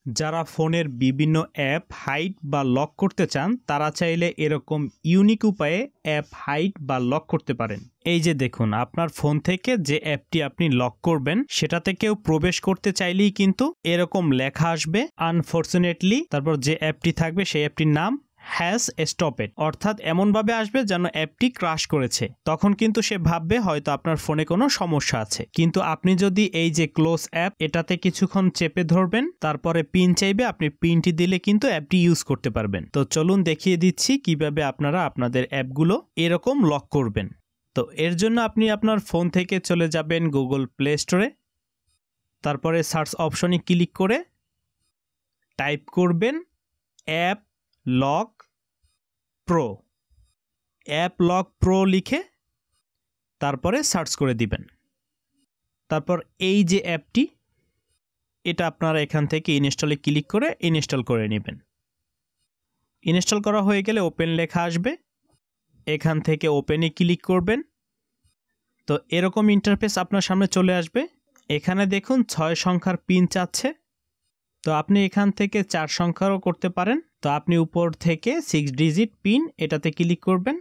যারা ফোনের বিভিন্ন অ্যাপ হাইড বা লক করতে চান তারা চাইলে এরকম ইউনিক উপায়ে অ্যাপ হাইড বা লক করতে পারেন। এই যে দেখুন, আপনার ফোন থেকে যে অ্যাপটি আপনি লক করবেন সেটাতে কেউ প্রবেশ করতে চাইলেই কিন্তু এরকম লেখা আসবে আনফরচুনেটলি, তারপর যে অ্যাপটি থাকবে সেই অ্যাপটির নাম হ্যাজ স্টপড, অর্থাৎ এমনভাবে আসবে যেন অ্যাপটি ক্রাশ করেছে। তখন কিন্তু সে ভাববে হয়তো আপনার ফোনে কোনো সমস্যা আছে। কিন্তু আপনি যদি এই যে ক্লোজ অ্যাপ এটাতে কিছুক্ষণ চেপে ধরবেন, তারপরে পিন চাইবে, আপনি পিনটি দিলে কিন্তু অ্যাপটি ইউজ করতে পারবেন। তো চলুন দেখিয়ে দিচ্ছি কিভাবে আপনারা আপনাদের অ্যাপগুলো এরকম লক করবেন। তো এর জন্য আপনি আপনার ফোন থেকে চলে যাবেন গুগল প্লে স্টোরে, তারপরে সার্চ অপশনে ক্লিক করে টাইপ করবেন app lock pro, app lock pro লিখে তারপরে সার্চ করে দিবেন। তারপর এই যে অ্যাপটি, এটা আপনারা এখান থেকে ইনস্টলে ক্লিক করে ইনস্টল করে নেবেন। ইনস্টল করা হয়ে গেলে ওপেন লেখা আসবে, এখান থেকে ওপেনে ক্লিক করবেন। তো এরকম ইন্টারফেস আপনার সামনে চলে আসবে। এখানে দেখুন 6 সংখ্যার পিন চাচ্ছে, তো আপনি এখান থেকে 4 সংখ্যারও করতে পারেন। তো আপনি উপর থেকে 6 ডিজিট পিন এটাতে ক্লিক করবেন,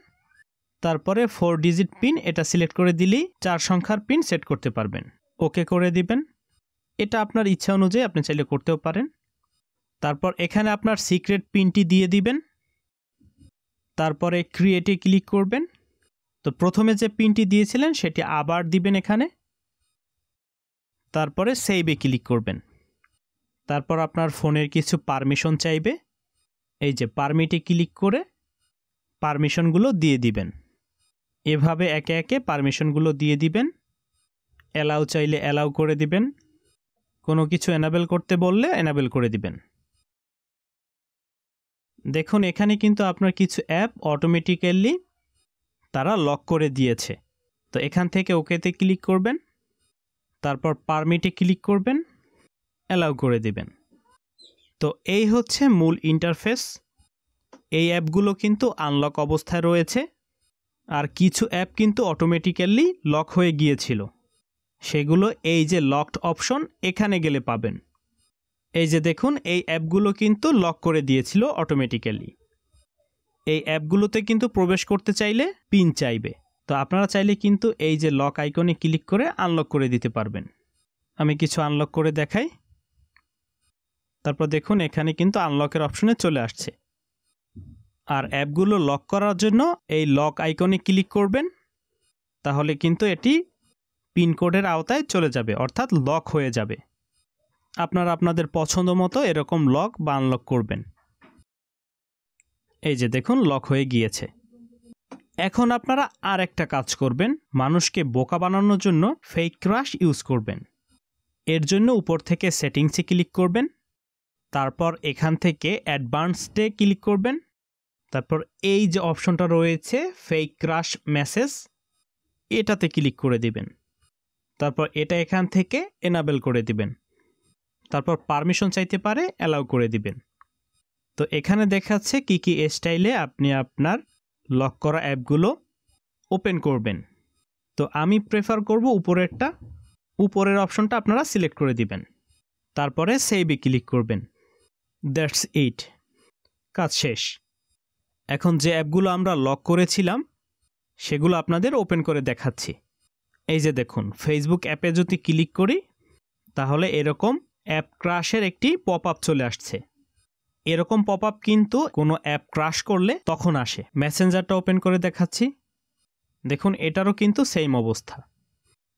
তারপরে 4 ডিজিট পিন এটা সিলেক্ট করে দিলেই 4 সংখ্যার পিন সেট করতে পারবেন। ওকে করে দিবেন। এটা আপনার ইচ্ছা অনুযায়ী আপনি চাইলে করতেও পারেন। তারপর এখানে আপনার সিক্রেট পিনটি দিয়ে দিবেন, তারপরে ক্রিয়েটে ক্লিক করবেন। তো প্রথমে যে পিনটি দিয়েছিলেন সেটি আবার দিবেন এখানে, তারপরে সেভে ক্লিক করবেন। তারপর আপনার ফোনের কিছু পারমিশন চাইবে, এই যে পারমিটে ক্লিক করে পারমিশনগুলো দিয়ে দিবেন। এভাবে একে একে পারমিশনগুলো দিয়ে দিবেন। অ্যালাউ চাইলে অ্যালাউ করে দিবেন, কোনো কিছু এনাবেল করতে বললে এনাবেল করে দিবেন। দেখুন এখানে কিন্তু আপনার কিছু অ্যাপ অটোমেটিক্যালি তারা লক করে দিয়েছে। তো এখান থেকে ওকেতে ক্লিক করবেন, তারপর পারমিটে ক্লিক করবেন, অ্যালাউ করে দিবেন। তো এই হচ্ছে মূল ইন্টারফেস। এই অ্যাপগুলো কিন্তু আনলক অবস্থায় রয়েছে, আর কিছু অ্যাপ কিন্তু অটোমেটিক্যালি লক হয়ে গিয়েছিল, সেগুলো এই যে লকড অপশন এখানে গেলে পাবেন। এই যে দেখুন, এই অ্যাপগুলো কিন্তু লক করে দিয়েছিল অটোমেটিক্যালি। এই অ্যাপগুলোতে কিন্তু প্রবেশ করতে চাইলে পিন চাইবে। তো আপনারা চাইলে কিন্তু এই যে লক আইকনে ক্লিক করে আনলক করে দিতে পারবেন। আমি কিছু আনলক করে দেখাই। তারপর দেখুন এখানে কিন্তু আনলকের অপশনে চলে আসছে। আর অ্যাপগুলো লক করার জন্য এই লক আইকনে ক্লিক করবেন, তাহলে কিন্তু এটি পিনকোডের আওতায় চলে যাবে, অর্থাৎ লক হয়ে যাবে। আপনারা আপনাদের পছন্দ মতো এরকম লক বা আনলক করবেন। এই যে দেখুন লক হয়ে গিয়েছে। এখন আপনারা আর একটা কাজ করবেন, মানুষকে বোকা বানানোর জন্য ফেক ক্রাশ ইউজ করবেন। এর জন্য উপর থেকে সেটিংসে ক্লিক করবেন, তারপর এখান থেকে অ্যাডভান্সডে ক্লিক করবেন, তারপর এই যে অপশনটা রয়েছে ফেক ক্রাশ মেসেজ, এটাতে ক্লিক করে দিবেন। তারপর এটা এখান থেকে এনাবেল করে দিবেন। তারপর পারমিশন চাইতে পারে, অ্যালাউ করে দিবেন। তো এখানে দেখাচ্ছে কি কি স্টাইলে আপনি আপনার লক করা অ্যাপগুলো ওপেন করবেন। তো আমি প্রেফার করব উপরেরটা। উপরের অপশনটা আপনারা সিলেক্ট করে দিবেন, তারপরে সেভে ক্লিক করবেন। দ্যাটস ইট, কাজ শেষ। এখন যে অ্যাপগুলো আমরা লক করেছিলাম সেগুলো আপনাদের ওপেন করে দেখাচ্ছি। এই যে দেখুন, ফেসবুক অ্যাপে যদি ক্লিক করি তাহলে এরকম অ্যাপ ক্রাশের একটি পপ আপ চলে আসছে। এরকম পপ আপ কিন্তু কোনো অ্যাপ ক্রাশ করলে তখন আসে। মেসেঞ্জারটা ওপেন করে দেখাচ্ছি, দেখুন এটারও কিন্তু সেম অবস্থা।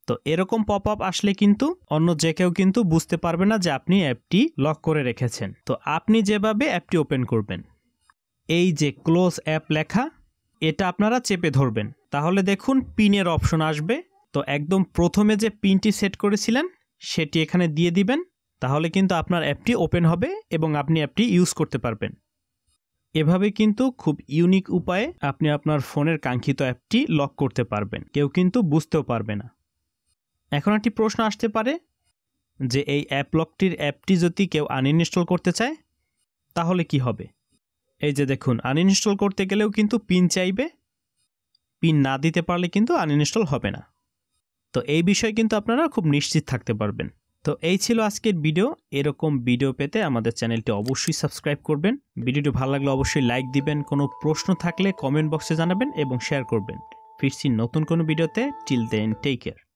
তো এরকম পপ আপ আসলে কিন্তু অন্য যে কেউ কিন্তু বুঝতে পারবে না যে আপনি অ্যাপটি লক করে রেখেছেন। তো আপনি যেভাবে অ্যাপটি ওপেন করবেন, এই যে ক্লোজ অ্যাপ লেখা, এটা আপনারা চেপে ধরবেন, তাহলে দেখুন পিনের অপশন আসবে। তো একদম প্রথমে যে পিনটি সেট করেছিলেন সেটি এখানে দিয়ে দিবেন, তাহলে কিন্তু আপনার অ্যাপটি ওপেন হবে এবং আপনি অ্যাপটি ইউজ করতে পারবেন। এভাবে কিন্তু খুব ইউনিক উপায়ে আপনি আপনার ফোনের কাঙ্ক্ষিত অ্যাপটি লক করতে পারবেন, কেউ কিন্তু বুঝতেও পারবে না। এখন একটি প্রশ্ন আসতে পারে যে এই অ্যাপটি যদি কেউ আনইনস্টল করতে চায় তাহলে কি হবে? এই যে দেখুন, আনইনস্টল করতে গেলেও কিন্তু পিন চাইবে, পিন না দিতে পারলে কিন্তু আনইনস্টল হবে না। তো এই বিষয়ে কিন্তু আপনারা খুব নিশ্চিত থাকতে পারবেন। তো এই ছিল আজকের ভিডিও। এরকম ভিডিও পেতে আমাদের চ্যানেলটি অবশ্যই সাবস্ক্রাইব করবেন। ভিডিওটি ভালো লাগলে অবশ্যই লাইক দিবেন, কোনো প্রশ্ন থাকলে কমেন্ট বক্সে জানাবেন এবং শেয়ার করবেন। ফিরছি নতুন কোনো ভিডিওতে। Till then take care.